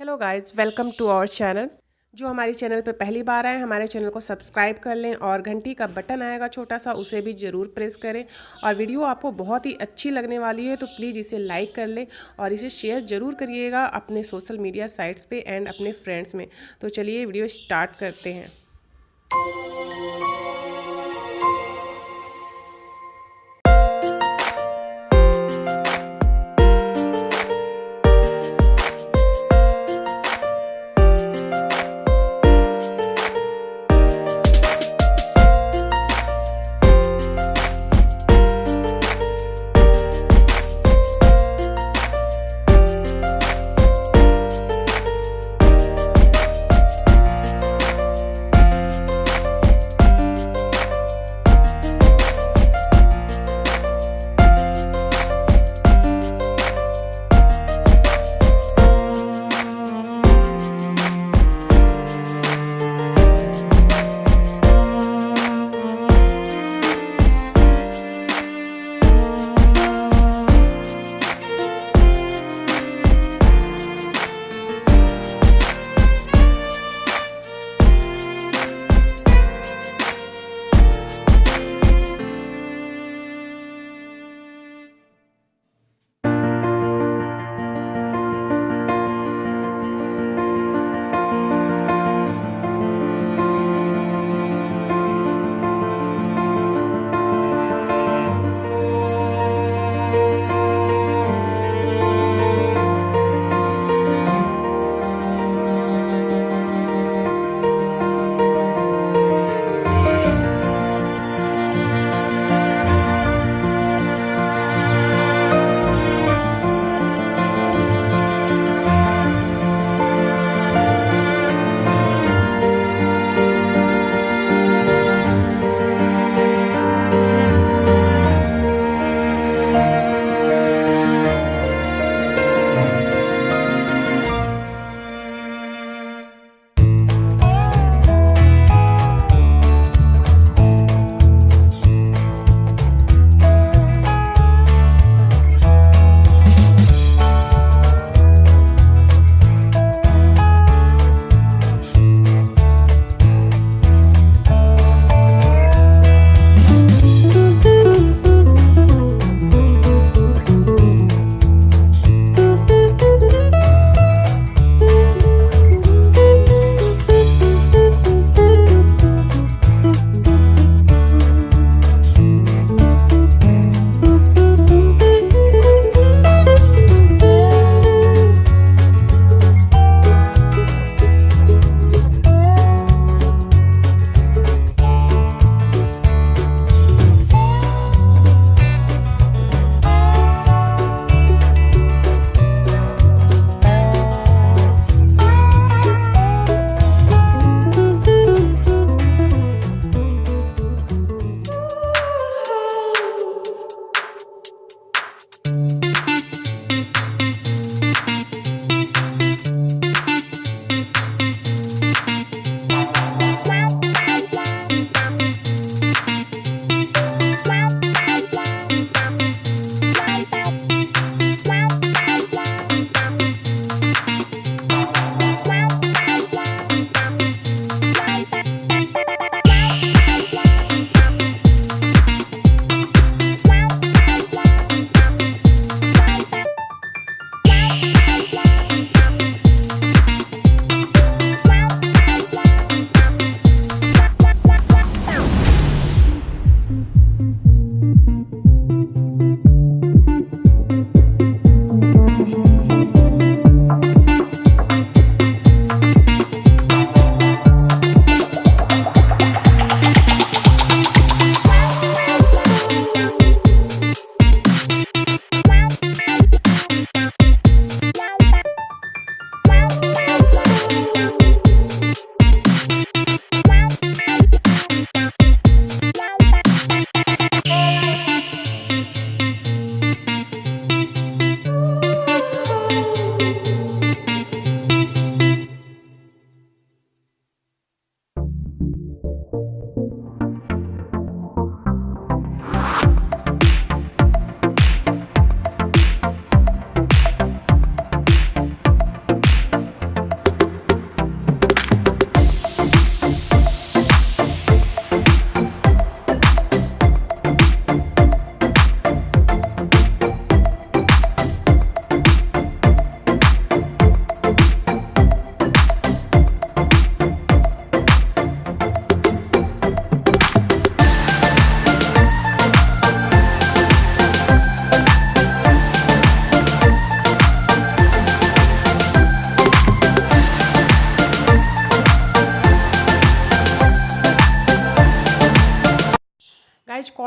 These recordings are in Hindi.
Hello guys, welcome to our channel. जो हमारे चैनल पे पहली बार आए, हमारे चैनल को सब्सक्राइब कर लें और घंटी का बटन आएगा छोटा सा, उसे भी ज़रूर प्रेस करें। और वीडियो आपको बहुत ही अच्छी लगने वाली है तो प्लीज़ इसे लाइक कर लें और इसे शेयर ज़रूर करिएगा अपने सोशल मीडिया साइट्स पे एंड अपने फ्रेंड्स में। तो चलिए वीडियो स्टार्ट करते हैं।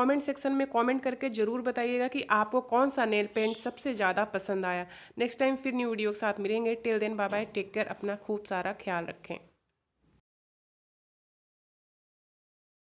कमेंट सेक्शन में कमेंट करके ज़रूर बताइएगा कि आपको कौन सा नेल पेंट सबसे ज़्यादा पसंद आया। नेक्स्ट टाइम फिर न्यू वीडियो के साथ मिलेंगे। Till then bye bye, take care, अपना खूब सारा ख्याल रखें।